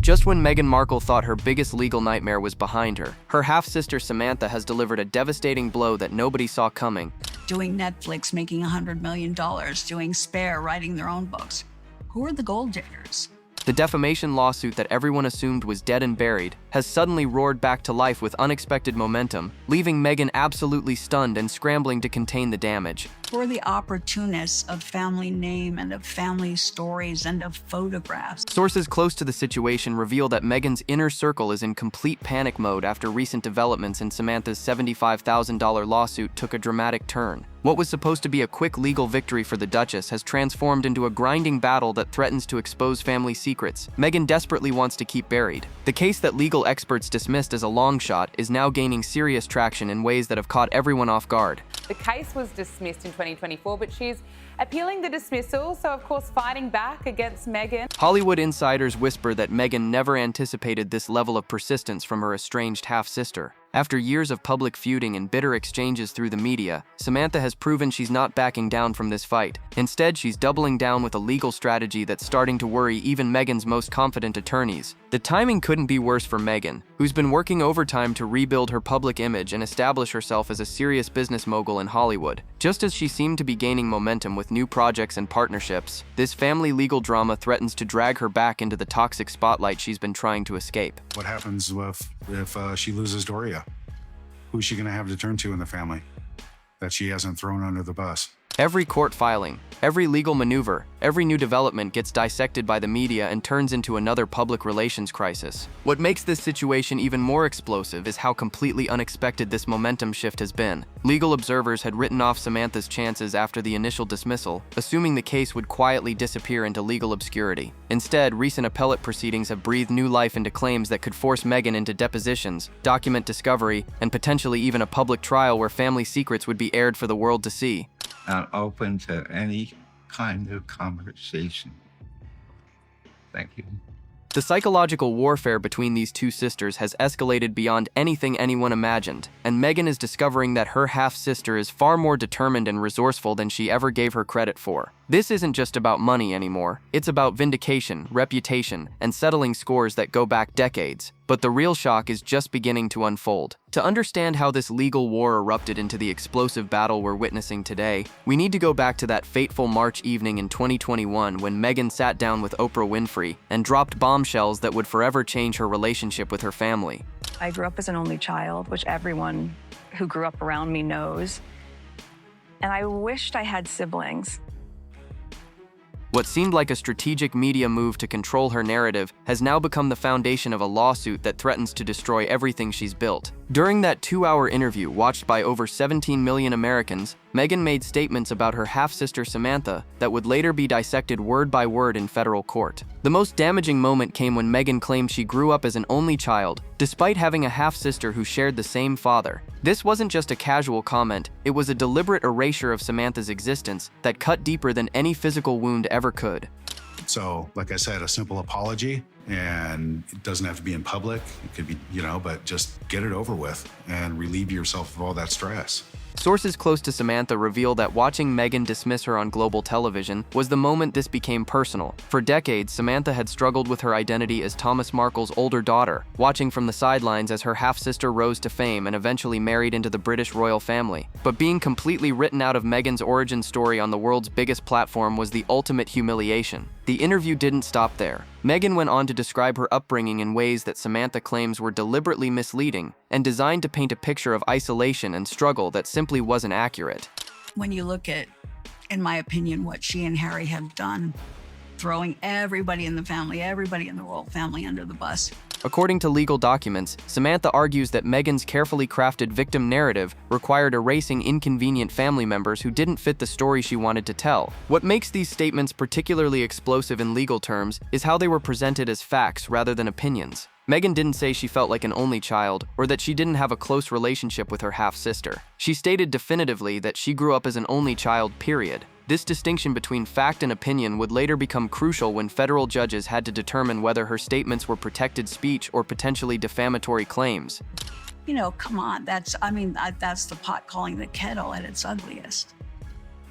Just when Meghan Markle thought her biggest legal nightmare was behind her, her half-sister Samantha has delivered a devastating blow that nobody saw coming. Doing Netflix, making $100 million, doing Spare, writing their own books. Who are the gold diggers? The defamation lawsuit that everyone assumed was dead and buried has suddenly roared back to life with unexpected momentum, leaving Meghan absolutely stunned and scrambling to contain the damage. Who are the opportunists of family name and of family stories and of photographs? Sources close to the situation reveal that Meghan's inner circle is in complete panic mode after recent developments in Samantha's $75,000 lawsuit took a dramatic turn. What was supposed to be a quick legal victory for the Duchess has transformed into a grinding battle that threatens to expose family secrets Meghan desperately wants to keep buried. The case that legal experts dismissed as a long shot is now gaining serious traction in ways that have caught everyone off guard. The case was dismissed in 2024, but she's appealing the dismissal, so of course fighting back against Meghan. Hollywood insiders whisper that Meghan never anticipated this level of persistence from her estranged half-sister. After years of public feuding and bitter exchanges through the media, Samantha has proven she's not backing down from this fight. Instead, she's doubling down with a legal strategy that's starting to worry even Meghan's most confident attorneys. The timing couldn't be worse for Meghan, who's been working overtime to rebuild her public image and establish herself as a serious business mogul in Hollywood. Just as she seemed to be gaining momentum with new projects and partnerships, this family legal drama threatens to drag her back into the toxic spotlight she's been trying to escape. What happens if she loses Doria? Who's she going to have to turn to in the family that she hasn't thrown under the bus? Every court filing, every legal maneuver, every new development gets dissected by the media and turns into another public relations crisis. What makes this situation even more explosive is how completely unexpected this momentum shift has been. Legal observers had written off Samantha's chances after the initial dismissal, assuming the case would quietly disappear into legal obscurity. Instead, recent appellate proceedings have breathed new life into claims that could force Meghan into depositions, document discovery, and potentially even a public trial where family secrets would be aired for the world to see. I'm open to any kind of conversation. Thank you. The psychological warfare between these two sisters has escalated beyond anything anyone imagined, and Meghan is discovering that her half-sister is far more determined and resourceful than she ever gave her credit for. This isn't just about money anymore. It's about vindication, reputation, and settling scores that go back decades. But the real shock is just beginning to unfold. To understand how this legal war erupted into the explosive battle we're witnessing today, we need to go back to that fateful March evening in 2021 when Meghan sat down with Oprah Winfrey and dropped bombshells that would forever change her relationship with her family. I grew up as an only child, which everyone who grew up around me knows. And I wished I had siblings. What seemed like a strategic media move to control her narrative has now become the foundation of a lawsuit that threatens to destroy everything she's built. During that 2-hour interview watched by over 17 million Americans, Meghan made statements about her half-sister Samantha that would later be dissected word by word in federal court. The most damaging moment came when Meghan claimed she grew up as an only child, despite having a half-sister who shared the same father. This wasn't just a casual comment, it was a deliberate erasure of Samantha's existence that cut deeper than any physical wound ever could. So, like I said, a simple apology, and it doesn't have to be in public. It could be, but just get it over with and relieve yourself of all that stress. Sources close to Samantha reveal that watching Meghan dismiss her on global television was the moment this became personal. For decades, Samantha had struggled with her identity as Thomas Markle's older daughter, watching from the sidelines as her half-sister rose to fame and eventually married into the British royal family. But being completely written out of Meghan's origin story on the world's biggest platform was the ultimate humiliation. The interview didn't stop there. Meghan went on to describe her upbringing in ways that Samantha claims were deliberately misleading and designed to paint a picture of isolation and struggle that simply wasn't accurate. When you look at, in my opinion, what she and Harry have done, throwing everybody in the family, everybody in the royal family under the bus. According to legal documents, Samantha argues that Meghan's carefully crafted victim narrative required erasing inconvenient family members who didn't fit the story she wanted to tell. What makes these statements particularly explosive in legal terms is how they were presented as facts rather than opinions. Meghan didn't say she felt like an only child or that she didn't have a close relationship with her half-sister. She stated definitively that she grew up as an only child, period. This distinction between fact and opinion would later become crucial when federal judges had to determine whether her statements were protected speech or potentially defamatory claims. Come on, that's the pot calling the kettle at its ugliest.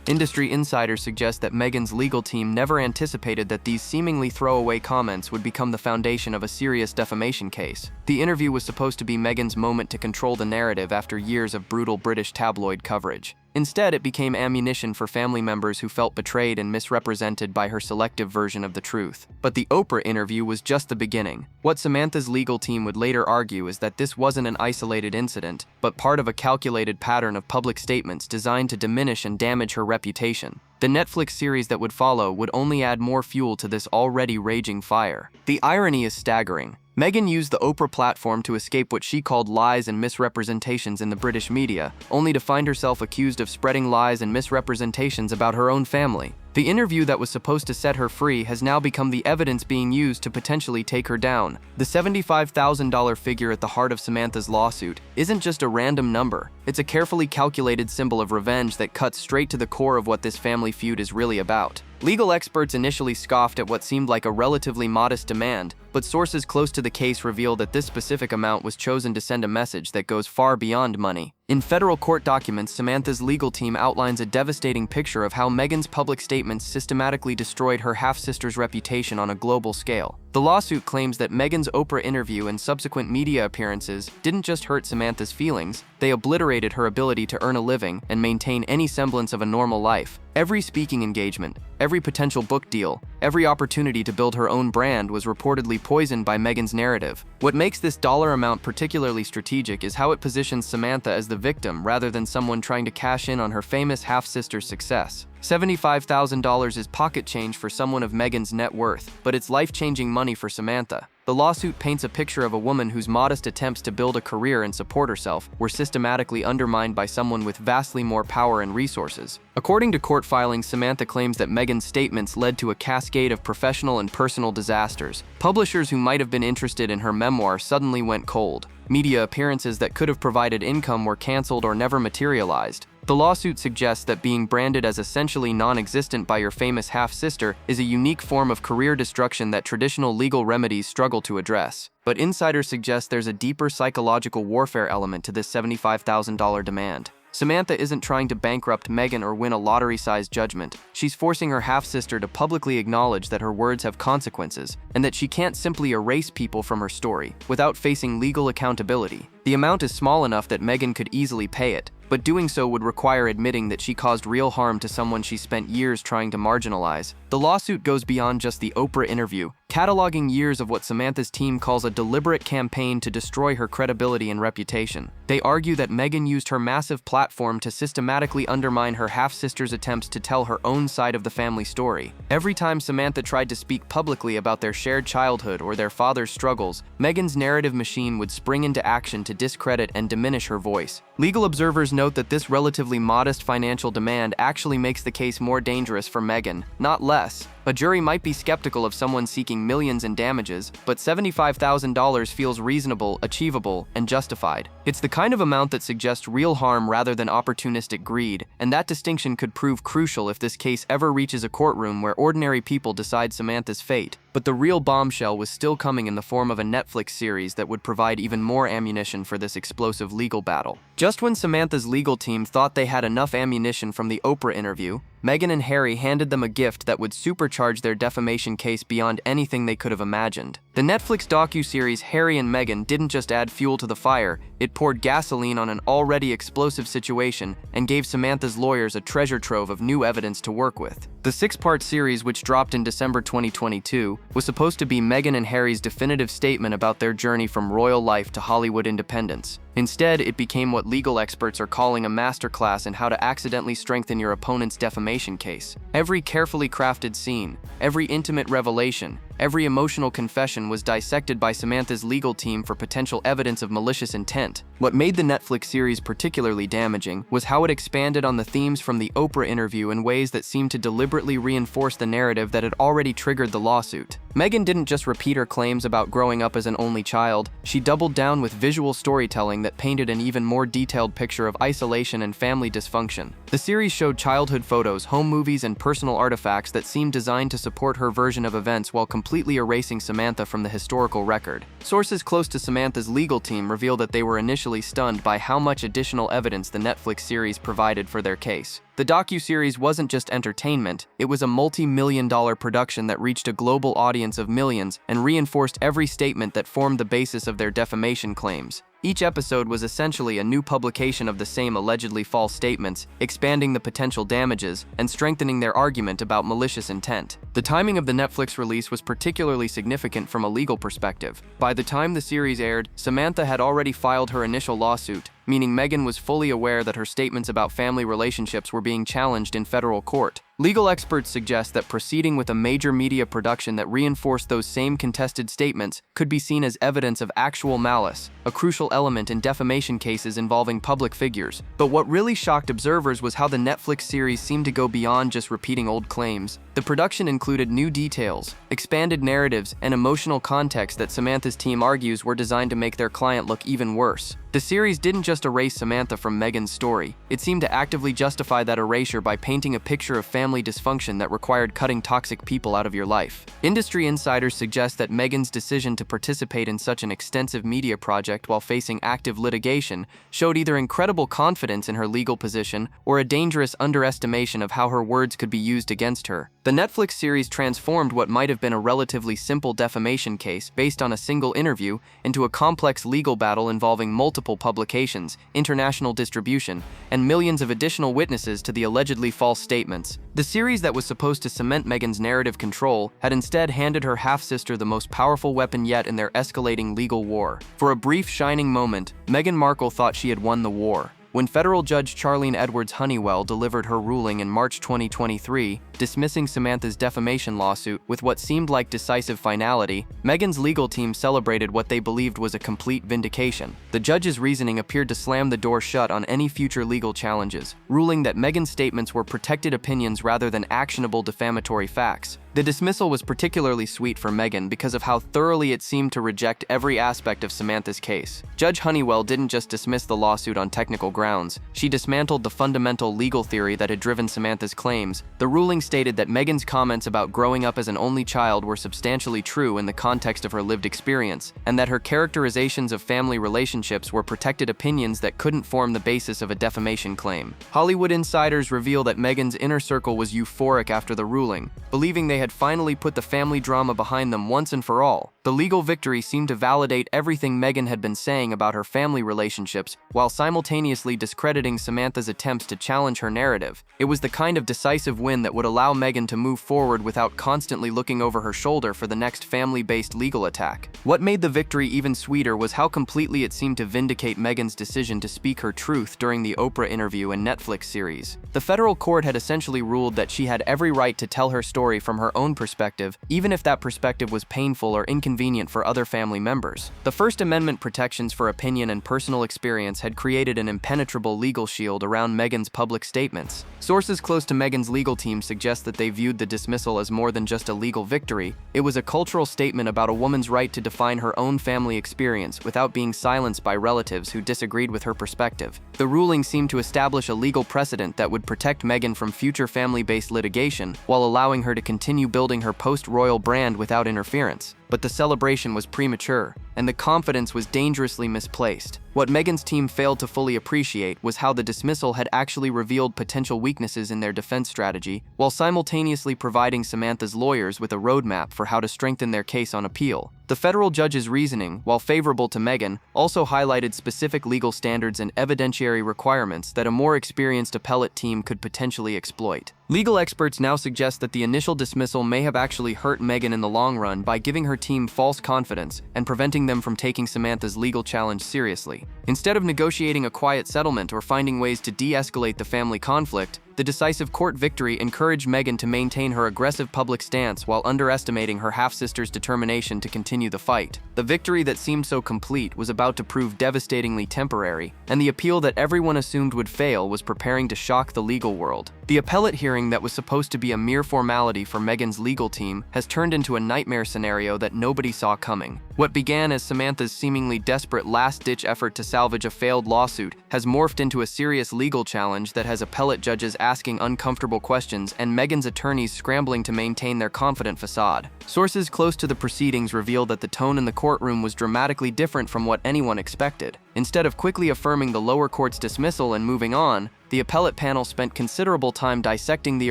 Industry insiders suggest that Meghan's legal team never anticipated that these seemingly throwaway comments would become the foundation of a serious defamation case. The interview was supposed to be Meghan's moment to control the narrative after years of brutal British tabloid coverage. Instead, it became ammunition for family members who felt betrayed and misrepresented by her selective version of the truth. But the Oprah interview was just the beginning. What Samantha's legal team would later argue is that this wasn't an isolated incident, but part of a calculated pattern of public statements designed to diminish and damage her reputation. The Netflix series that would follow would only add more fuel to this already raging fire. The irony is staggering. Meghan used the Oprah platform to escape what she called lies and misrepresentations in the British media, only to find herself accused of spreading lies and misrepresentations about her own family. The interview that was supposed to set her free has now become the evidence being used to potentially take her down. The $75,000 figure at the heart of Samantha's lawsuit isn't just a random number. It's a carefully calculated symbol of revenge that cuts straight to the core of what this family feud is really about. Legal experts initially scoffed at what seemed like a relatively modest demand, but sources close to the case reveal that this specific amount was chosen to send a message that goes far beyond money. In federal court documents, Samantha's legal team outlines a devastating picture of how Meghan's public statements systematically destroyed her half-sister's reputation on a global scale. The lawsuit claims that Meghan's Oprah interview and subsequent media appearances didn't just hurt Samantha's feelings, they obliterated her ability to earn a living and maintain any semblance of a normal life. Every speaking engagement, every potential book deal, every opportunity to build her own brand was reportedly poisoned by Meghan's narrative. What makes this dollar amount particularly strategic is how it positions Samantha as the victim rather than someone trying to cash in on her famous half-sister's success. $75,000 is pocket change for someone of Meghan's net worth, but it's life-changing money for Samantha. The lawsuit paints a picture of a woman whose modest attempts to build a career and support herself were systematically undermined by someone with vastly more power and resources. According to court filings, Samantha claims that Meghan's statements led to a cascade of professional and personal disasters. Publishers who might have been interested in her memoir suddenly went cold. Media appearances that could have provided income were canceled or never materialized. The lawsuit suggests that being branded as essentially non-existent by your famous half-sister is a unique form of career destruction that traditional legal remedies struggle to address. But insiders suggest there's a deeper psychological warfare element to this $75,000 demand. Samantha isn't trying to bankrupt Meghan or win a lottery-sized judgment. She's forcing her half-sister to publicly acknowledge that her words have consequences, and that she can't simply erase people from her story without facing legal accountability. The amount is small enough that Meghan could easily pay it, but doing so would require admitting that she caused real harm to someone she spent years trying to marginalize. The lawsuit goes beyond just the Oprah interview, cataloging years of what Samantha's team calls a deliberate campaign to destroy her credibility and reputation. They argue that Meghan used her massive platform to systematically undermine her half-sister's attempts to tell her own side of the family story. Every time Samantha tried to speak publicly about their shared childhood or their father's struggles, Meghan's narrative machine would spring into action to discredit and diminish her voice. Legal observers note that this relatively modest financial demand actually makes the case more dangerous for Meghan, not less. A jury might be skeptical of someone seeking millions in damages, but $75,000 feels reasonable, achievable, and justified. It's the kind of amount that suggests real harm rather than opportunistic greed, and that distinction could prove crucial if this case ever reaches a courtroom where ordinary people decide Samantha's fate. But the real bombshell was still coming in the form of a Netflix series that would provide even more ammunition for this explosive legal battle. Just when Samantha's legal team thought they had enough ammunition from the Oprah interview, Meghan and Harry handed them a gift that would supercharge their defamation case beyond anything they could have imagined. The Netflix docuseries Harry and Meghan didn't just add fuel to the fire, it poured gasoline on an already explosive situation and gave Samantha's lawyers a treasure trove of new evidence to work with. The 6-part series, which dropped in December 2022, was supposed to be Meghan and Harry's definitive statement about their journey from royal life to Hollywood independence. Instead, it became what legal experts are calling a masterclass in how to accidentally strengthen your opponent's defamation case. Every carefully crafted scene, every intimate revelation, every emotional confession was dissected by Samantha's legal team for potential evidence of malicious intent. What made the Netflix series particularly damaging was how it expanded on the themes from the Oprah interview in ways that seemed to deliberately reinforce the narrative that had already triggered the lawsuit. Meghan didn't just repeat her claims about growing up as an only child, she doubled down with visual storytelling that painted an even more detailed picture of isolation and family dysfunction. The series showed childhood photos, home movies, and personal artifacts that seemed designed to support her version of events while completely erasing Samantha from the historical record. Sources close to Samantha's legal team reveal that they were initially stunned by how much additional evidence the Netflix series provided for their case. The The docuseries wasn't just entertainment, it was a multi-million-dollar production that reached a global audience of millions and reinforced every statement that formed the basis of their defamation claims. Each episode was essentially a new publication of the same allegedly false statements, expanding the potential damages and strengthening their argument about malicious intent. The timing of the Netflix release was particularly significant from a legal perspective. By the time the series aired, Samantha had already filed her initial lawsuit, meaning Meghan was fully aware that her statements about family relationships were being challenged in federal court. Legal experts suggest that proceeding with a major media production that reinforced those same contested statements could be seen as evidence of actual malice, a crucial element in defamation cases involving public figures. But what really shocked observers was how the Netflix series seemed to go beyond just repeating old claims. The production included new details, expanded narratives, and emotional context that Samantha's team argues were designed to make their client look even worse. The series didn't just erase Samantha from Meghan's story, it seemed to actively justify that erasure by painting a picture of family dysfunction that required cutting toxic people out of your life. Industry insiders suggest that Meghan's decision to participate in such an extensive media project while facing active litigation showed either incredible confidence in her legal position or a dangerous underestimation of how her words could be used against her. The Netflix series transformed what might have been a relatively simple defamation case based on a single interview into a complex legal battle involving multiple publications, international distribution, and millions of additional witnesses to the allegedly false statements. The series that was supposed to cement Meghan's narrative control had instead handed her half-sister the most powerful weapon yet in their escalating legal war. For a brief shining moment, Meghan Markle thought she had won the war. When federal judge Charlene Edwards Honeywell delivered her ruling in March 2023, dismissing Samantha's defamation lawsuit with what seemed like decisive finality, Meghan's legal team celebrated what they believed was a complete vindication. The judge's reasoning appeared to slam the door shut on any future legal challenges, ruling that Meghan's statements were protected opinions rather than actionable defamatory facts. The dismissal was particularly sweet for Meghan because of how thoroughly it seemed to reject every aspect of Samantha's case. Judge Honeywell didn't just dismiss the lawsuit on technical grounds, she dismantled the fundamental legal theory that had driven Samantha's claims. The ruling stated that Meghan's comments about growing up as an only child were substantially true in the context of her lived experience, and that her characterizations of family relationships were protected opinions that couldn't form the basis of a defamation claim. Hollywood insiders reveal that Meghan's inner circle was euphoric after the ruling, believing they had finally put the family drama behind them once and for all. The legal victory seemed to validate everything Meghan had been saying about her family relationships, while simultaneously discrediting Samantha's attempts to challenge her narrative. It was the kind of decisive win that would allow Meghan to move forward without constantly looking over her shoulder for the next family-based legal attack. What made the victory even sweeter was how completely it seemed to vindicate Meghan's decision to speak her truth during the Oprah interview and Netflix series. The federal court had essentially ruled that she had every right to tell her story from her own perspective, even if that perspective was painful or inconvenient for other family members. The First Amendment protections for opinion and personal experience had created an impenetrable legal shield around Meghan's public statements. Sources close to Meghan's legal team suggest that they viewed the dismissal as more than just a legal victory. It was a cultural statement about a woman's right to define her own family experience without being silenced by relatives who disagreed with her perspective. The ruling seemed to establish a legal precedent that would protect Meghan from future family-based litigation, while allowing her to continue building her post-royal brand without interference. But the celebration was premature, and the confidence was dangerously misplaced. What Meghan's team failed to fully appreciate was how the dismissal had actually revealed potential weaknesses in their defense strategy, while simultaneously providing Samantha's lawyers with a roadmap for how to strengthen their case on appeal. The federal judge's reasoning, while favorable to Meghan, also highlighted specific legal standards and evidentiary requirements that a more experienced appellate team could potentially exploit. Legal experts now suggest that the initial dismissal may have actually hurt Meghan in the long run by giving her team false confidence and preventing them from taking Samantha's legal challenge seriously. Instead of negotiating a quiet settlement or finding ways to de-escalate the family conflict, the decisive court victory encouraged Meghan to maintain her aggressive public stance while underestimating her half-sister's determination to continue the fight. The victory that seemed so complete was about to prove devastatingly temporary, and the appeal that everyone assumed would fail was preparing to shock the legal world. The appellate hearing that was supposed to be a mere formality for Meghan's legal team has turned into a nightmare scenario that nobody saw coming. What began as Samantha's seemingly desperate last-ditch effort to salvage a failed lawsuit has morphed into a serious legal challenge that has appellate judges asking uncomfortable questions and Meghan's attorneys scrambling to maintain their confident facade. Sources close to the proceedings reveal that the tone in the courtroom was dramatically different from what anyone expected. Instead of quickly affirming the lower court's dismissal and moving on, the appellate panel spent considerable time dissecting the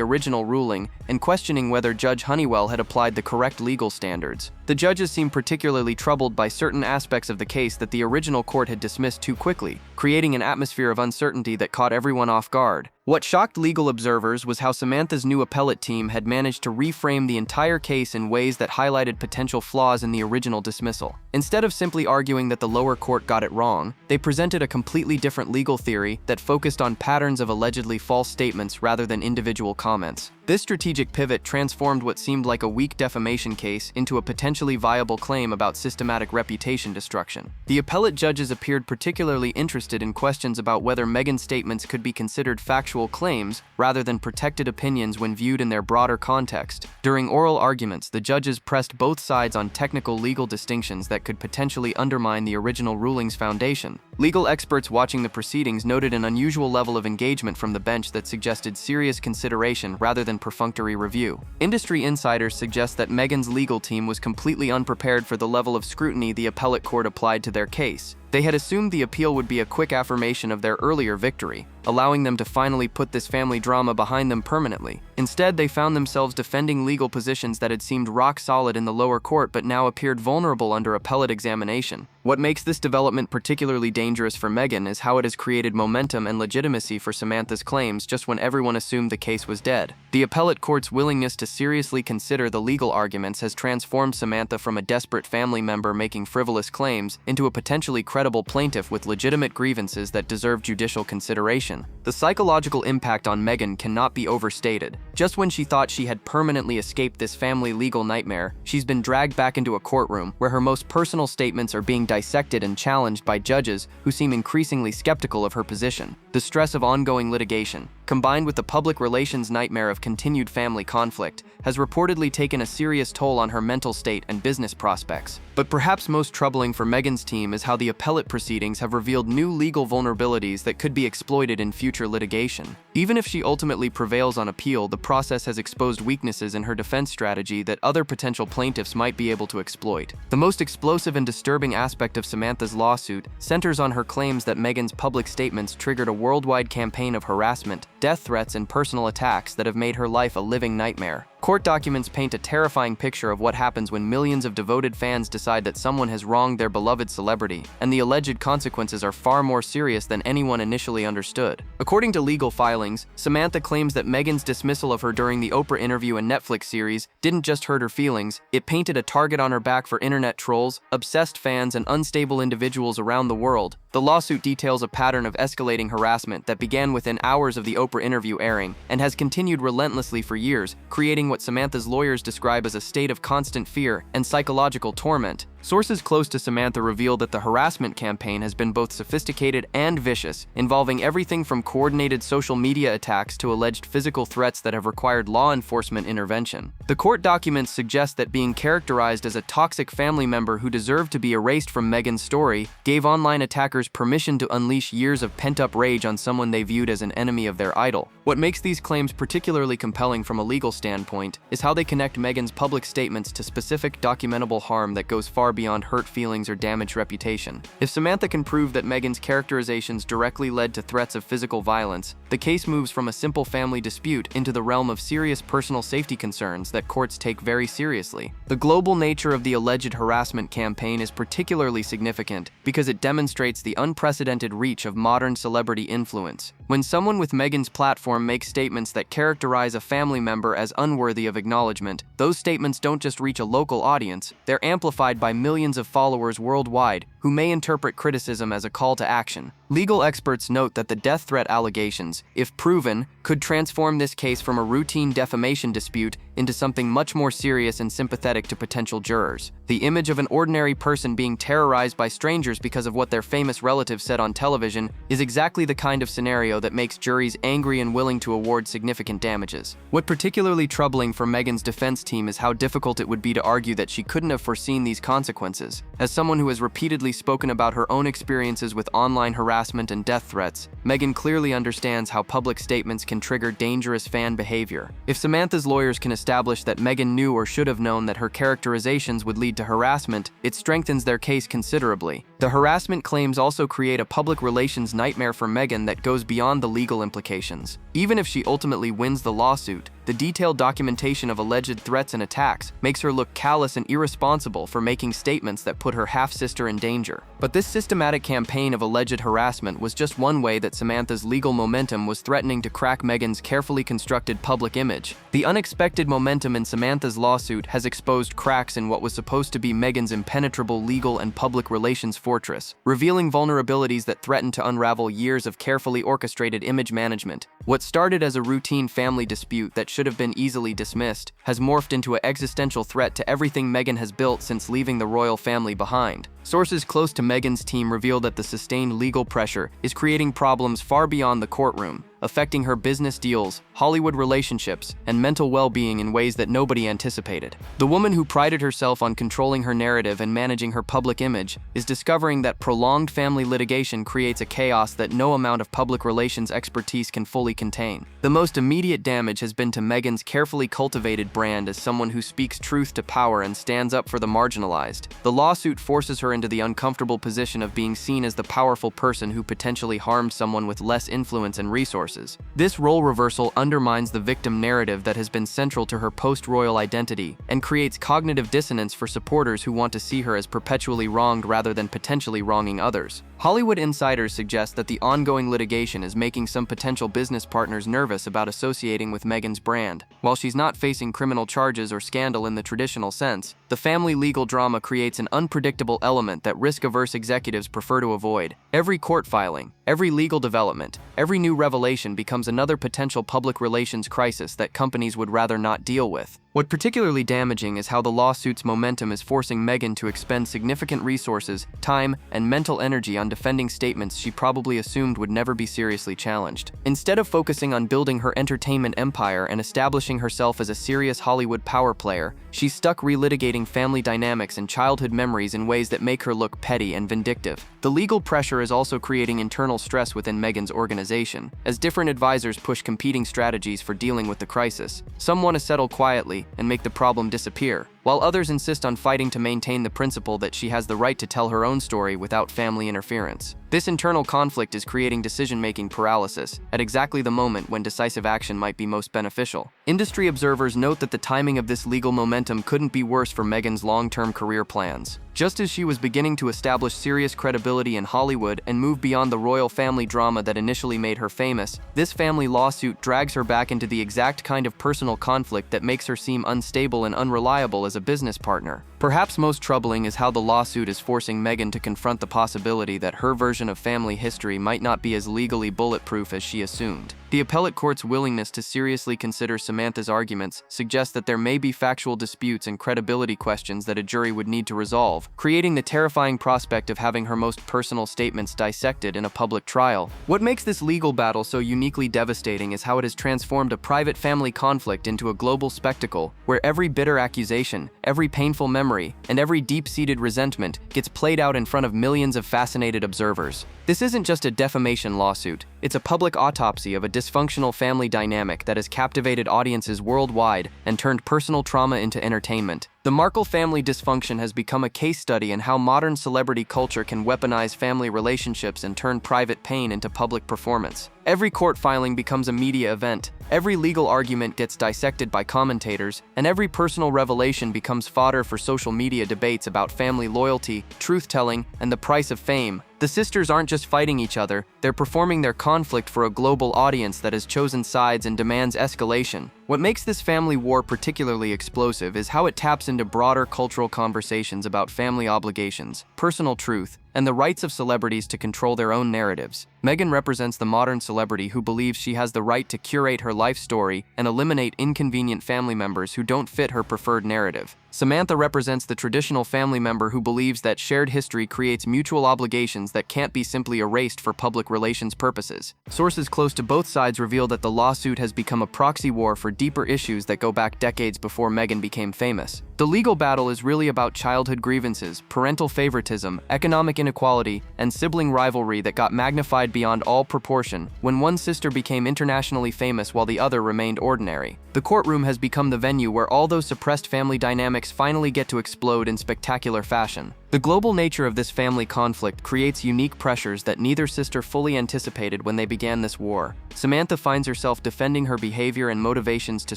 original ruling and questioning whether Judge Honeywell had applied the correct legal standards. The judges seemed particularly troubled by certain aspects of the case that the original court had dismissed too quickly, creating an atmosphere of uncertainty that caught everyone off guard. What shocked legal observers was how Samantha's new appellate team had managed to reframe the entire case in ways that highlighted potential flaws in the original dismissal. Instead of simply arguing that the lower court got it wrong, they presented a completely different legal theory that focused on patterns of allegedly false statements rather than individual comments. This strategic pivot transformed what seemed like a weak defamation case into a potentially viable claim about systematic reputation destruction. The appellate judges appeared particularly interested in questions about whether Meghan's statements could be considered factual claims rather than protected opinions when viewed in their broader context. During oral arguments, the judges pressed both sides on technical legal distinctions that could potentially undermine the original ruling's foundation. Legal experts watching the proceedings noted an unusual level of engagement from the bench that suggested serious consideration rather than perfunctory review. Industry insiders suggest that Meghan's legal team was completely unprepared for the level of scrutiny the appellate court applied to their case. They had assumed the appeal would be a quick affirmation of their earlier victory, allowing them to finally put this family drama behind them permanently. Instead, they found themselves defending legal positions that had seemed rock solid in the lower court but now appeared vulnerable under appellate examination. What makes this development particularly dangerous for Meghan is how it has created momentum and legitimacy for Samantha's claims just when everyone assumed the case was dead. The appellate court's willingness to seriously consider the legal arguments has transformed Samantha from a desperate family member making frivolous claims into a potentially credible plaintiff with legitimate grievances that deserve judicial consideration. The psychological impact on Meghan cannot be overstated. Just when she thought she had permanently escaped this family legal nightmare, she's been dragged back into a courtroom where her most personal statements are being dissected and challenged by judges who seem increasingly skeptical of her position. The stress of ongoing litigation, combined with the public relations nightmare of continued family conflict, has reportedly taken a serious toll on her mental state and business prospects. But perhaps most troubling for Meghan's team is how the appellate proceedings have revealed new legal vulnerabilities that could be exploited in future litigation. Even if she ultimately prevails on appeal, the process has exposed weaknesses in her defense strategy that other potential plaintiffs might be able to exploit. The most explosive and disturbing aspect of Samantha's lawsuit centers on her claims that Meghan's public statements triggered a worldwide campaign of harassment, death threats, and personal attacks that have made her life a living nightmare. Court documents paint a terrifying picture of what happens when millions of devoted fans decide that someone has wronged their beloved celebrity, and the alleged consequences are far more serious than anyone initially understood. According to legal filings, Samantha claims that Meghan's dismissal of her during the Oprah interview and Netflix series didn't just hurt her feelings, it painted a target on her back for internet trolls, obsessed fans, and unstable individuals around the world. The lawsuit details a pattern of escalating harassment that began within hours of the Oprah interview airing and has continued relentlessly for years, creating what Samantha's lawyers describe as a state of constant fear and psychological torment. Sources close to Samantha reveal that the harassment campaign has been both sophisticated and vicious, involving everything from coordinated social media attacks to alleged physical threats that have required law enforcement intervention. The court documents suggest that being characterized as a toxic family member who deserved to be erased from Meghan's story gave online attackers permission to unleash years of pent-up rage on someone they viewed as an enemy of their idol. What makes these claims particularly compelling from a legal standpoint is how they connect Meghan's public statements to specific documentable harm that goes far beyond hurt feelings or damaged reputation. If Samantha can prove that Meghan's characterizations directly led to threats of physical violence, the case moves from a simple family dispute into the realm of serious personal safety concerns that courts take very seriously. The global nature of the alleged harassment campaign is particularly significant because it demonstrates the unprecedented reach of modern celebrity influence. When someone with Meghan's platform makes statements that characterize a family member as unworthy of acknowledgement, those statements don't just reach a local audience, they're amplified by millions of followers worldwide who may interpret criticism as a call to action. Legal experts note that the death threat allegations, if proven, could transform this case from a routine defamation dispute into something much more serious and sympathetic to potential jurors. The image of an ordinary person being terrorized by strangers because of what their famous relative said on television is exactly the kind of scenario that makes juries angry and willing to award significant damages. What's particularly troubling for Meghan's defense team is how difficult it would be to argue that she couldn't have foreseen these consequences. As someone who has repeatedly spoken about her own experiences with online harassment and death threats, Meghan clearly understands how public statements can trigger dangerous fan behavior. If Samantha's lawyers can establish that Meghan knew or should have known that her characterizations would lead to harassment, it strengthens their case considerably. The harassment claims also create a public relations nightmare for Meghan that goes beyond the legal implications. Even if she ultimately wins the lawsuit, the detailed documentation of alleged threats and attacks makes her look callous and irresponsible for making statements that put her half-sister in danger. But this systematic campaign of alleged harassment was just one way that Samantha's legal momentum was threatening to crack Meghan's carefully constructed public image. The unexpected momentum in Samantha's lawsuit has exposed cracks in what was supposed to be Meghan's impenetrable legal and public relations fortress, revealing vulnerabilities that threaten to unravel years of carefully orchestrated image management. What started as a routine family dispute that should have been easily dismissed has morphed into an existential threat to everything Meghan has built since leaving the royal family behind. Sources close to Meghan's team reveal that the sustained legal pressure is creating problems far beyond the courtroom, affecting her business deals, Hollywood relationships, and mental well-being in ways that nobody anticipated. The woman who prided herself on controlling her narrative and managing her public image is discovering that prolonged family litigation creates a chaos that no amount of public relations expertise can fully contain. The most immediate damage has been to Meghan's carefully cultivated brand as someone who speaks truth to power and stands up for the marginalized. The lawsuit forces her into the uncomfortable position of being seen as the powerful person who potentially harmed someone with less influence and resources. This role reversal undermines the victim narrative that has been central to her post-royal identity and creates cognitive dissonance for supporters who want to see her as perpetually wronged rather than potentially wronging others. Hollywood insiders suggest that the ongoing litigation is making some potential business partners nervous about associating with Meghan's brand. While she's not facing criminal charges or scandal in the traditional sense, the family legal drama creates an unpredictable element that risk-averse executives prefer to avoid. Every court filing, every legal development, every new revelation becomes another potential public relations crisis that companies would rather not deal with. What's particularly damaging is how the lawsuit's momentum is forcing Meghan to expend significant resources, time, and mental energy on defending statements she probably assumed would never be seriously challenged. Instead of focusing on building her entertainment empire and establishing herself as a serious Hollywood power player, she's stuck relitigating family dynamics and childhood memories in ways that make her look petty and vindictive. The legal pressure is also creating internal stress within Meghan's organization, as different advisors push competing strategies for dealing with the crisis. Some want to settle quietly and make the problem disappear, while others insist on fighting to maintain the principle that she has the right to tell her own story without family interference. This internal conflict is creating decision-making paralysis at exactly the moment when decisive action might be most beneficial. Industry observers note that the timing of this legal momentum couldn't be worse for Meghan's long-term career plans. Just as she was beginning to establish serious credibility in Hollywood and move beyond the royal family drama that initially made her famous, this family lawsuit drags her back into the exact kind of personal conflict that makes her seem unstable and unreliable as a business partner. Perhaps most troubling is how the lawsuit is forcing Meghan to confront the possibility that her version of family history might not be as legally bulletproof as she assumed. The appellate court's willingness to seriously consider Samantha's arguments suggests that there may be factual disputes and credibility questions that a jury would need to resolve, creating the terrifying prospect of having her most personal statements dissected in a public trial. What makes this legal battle so uniquely devastating is how it has transformed a private family conflict into a global spectacle, where every bitter accusation, every painful memory, and every deep-seated resentment gets played out in front of millions of fascinated observers. This isn't just a defamation lawsuit, it's a public autopsy of a dysfunctional family dynamic that has captivated audiences worldwide and turned personal trauma into entertainment. The Markle family dysfunction has become a case study in how modern celebrity culture can weaponize family relationships and turn private pain into public performance. Every court filing becomes a media event, every legal argument gets dissected by commentators, and every personal revelation becomes fodder for social media debates about family loyalty, truth-telling, and the price of fame. The sisters aren't just fighting each other, they're performing their conflict for a global audience that has chosen sides and demands escalation. What makes this family war particularly explosive is how it taps into broader cultural conversations about family obligations, personal truth, and the rights of celebrities to control their own narratives. Meghan represents the modern celebrity who believes she has the right to curate her life story and eliminate inconvenient family members who don't fit her preferred narrative. Samantha represents the traditional family member who believes that shared history creates mutual obligations that can't be simply erased for public relations purposes. Sources close to both sides reveal that the lawsuit has become a proxy war for deeper issues that go back decades before Meghan became famous. The legal battle is really about childhood grievances, parental favoritism, economic inequality, and sibling rivalry that got magnified beyond all proportion when one sister became internationally famous while the other remained ordinary. The courtroom has become the venue where all those suppressed family dynamics finally get to explode in spectacular fashion. The global nature of this family conflict creates unique pressures that neither sister fully anticipated when they began this war. Samantha finds herself defending her behavior and motivations to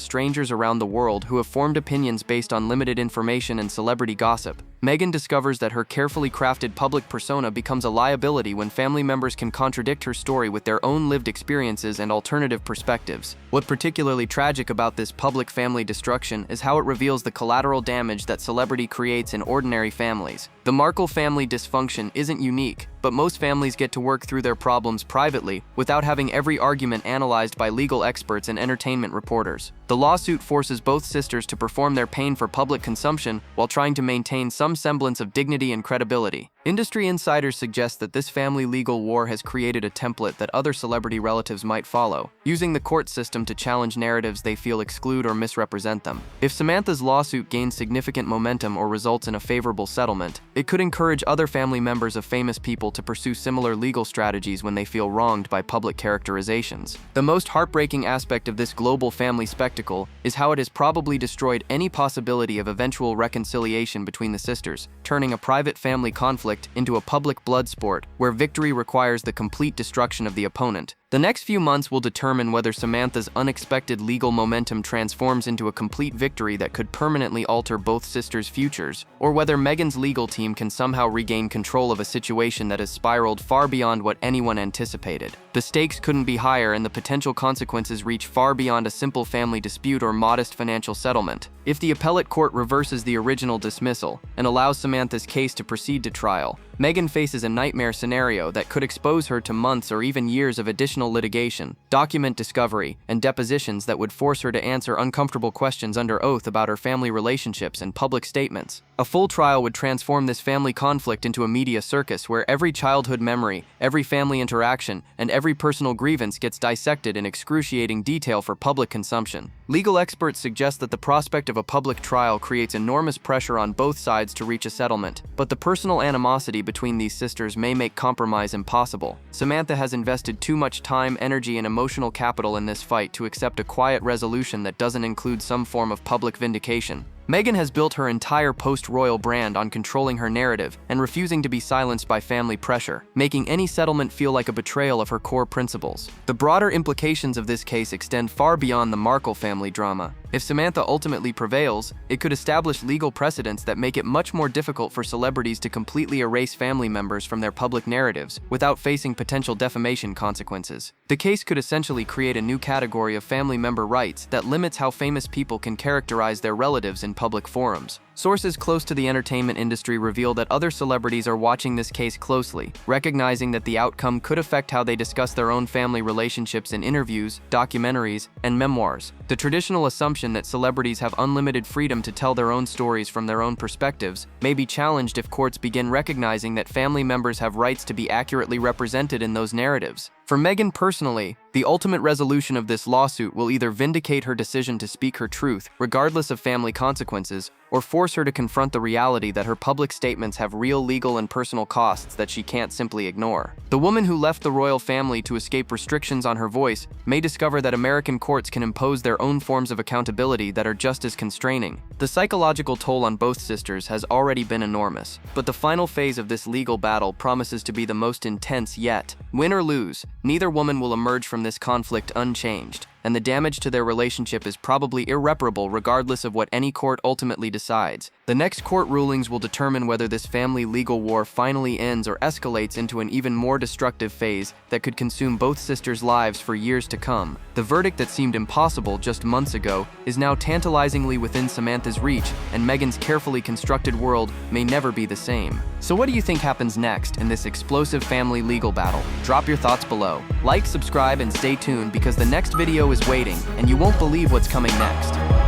strangers around the world who have formed opinions based on limited information and celebrity gossip. Meghan discovers that her carefully crafted public persona becomes a liability when family members can contradict her story with their own lived experiences and alternative perspectives. What's particularly tragic about this public family destruction is how it reveals the collateral damage that celebrity creates in ordinary families. The Markle family dysfunction isn't unique, but most families get to work through their problems privately without having every argument analyzed by legal experts and entertainment reporters. The lawsuit forces both sisters to perform their pain for public consumption while trying to maintain some semblance of dignity and credibility. Industry insiders suggest that this family legal war has created a template that other celebrity relatives might follow, using the court system to challenge narratives they feel exclude or misrepresent them. If Samantha's lawsuit gains significant momentum or results in a favorable settlement, it could encourage other family members of famous people to pursue similar legal strategies when they feel wronged by public characterizations. The most heartbreaking aspect of this global family spectacle is how it has probably destroyed any possibility of eventual reconciliation between the sisters, turning a private family conflict into a public blood sport where victory requires the complete destruction of the opponent. The next few months will determine whether Samantha's unexpected legal momentum transforms into a complete victory that could permanently alter both sisters' futures, or whether Meghan's legal team can somehow regain control of a situation that has spiraled far beyond what anyone anticipated. The stakes couldn't be higher, and the potential consequences reach far beyond a simple family dispute or modest financial settlement. If the appellate court reverses the original dismissal and allows Samantha's case to proceed to trial, Meghan faces a nightmare scenario that could expose her to months or even years of additional litigation, document discovery, and depositions that would force her to answer uncomfortable questions under oath about her family relationships and public statements. A full trial would transform this family conflict into a media circus where every childhood memory, every family interaction, and every personal grievance gets dissected in excruciating detail for public consumption. Legal experts suggest that the prospect of a public trial creates enormous pressure on both sides to reach a settlement, but the personal animosity between these sisters may make compromise impossible. Samantha has invested too much time, energy, and emotional capital in this fight to accept a quiet resolution that doesn't include some form of public vindication. Meghan has built her entire post-royal brand on controlling her narrative and refusing to be silenced by family pressure, making any settlement feel like a betrayal of her core principles. The broader implications of this case extend far beyond the Markle family drama. If Samantha ultimately prevails, it could establish legal precedents that make it much more difficult for celebrities to completely erase family members from their public narratives without facing potential defamation consequences. The case could essentially create a new category of family member rights that limits how famous people can characterize their relatives in public forums. Sources close to the entertainment industry reveal that other celebrities are watching this case closely, recognizing that the outcome could affect how they discuss their own family relationships in interviews, documentaries, and memoirs. The traditional assumption that celebrities have unlimited freedom to tell their own stories from their own perspectives may be challenged if courts begin recognizing that family members have rights to be accurately represented in those narratives. For Meghan personally, the ultimate resolution of this lawsuit will either vindicate her decision to speak her truth, regardless of family consequences, or force her to confront the reality that her public statements have real legal and personal costs that she can't simply ignore. The woman who left the royal family to escape restrictions on her voice may discover that American courts can impose their own forms of accountability that are just as constraining. The psychological toll on both sisters has already been enormous, but the final phase of this legal battle promises to be the most intense yet. Win or lose, neither woman will emerge from this conflict unchanged, and the damage to their relationship is probably irreparable regardless of what any court ultimately decides. The next court rulings will determine whether this family legal war finally ends or escalates into an even more destructive phase that could consume both sisters' lives for years to come. The verdict that seemed impossible just months ago is now tantalizingly within Samantha's reach, and Meghan's carefully constructed world may never be the same. So what do you think happens next in this explosive family legal battle? Drop your thoughts below. Like, subscribe, and stay tuned because the next video is waiting, and you won't believe what's coming next.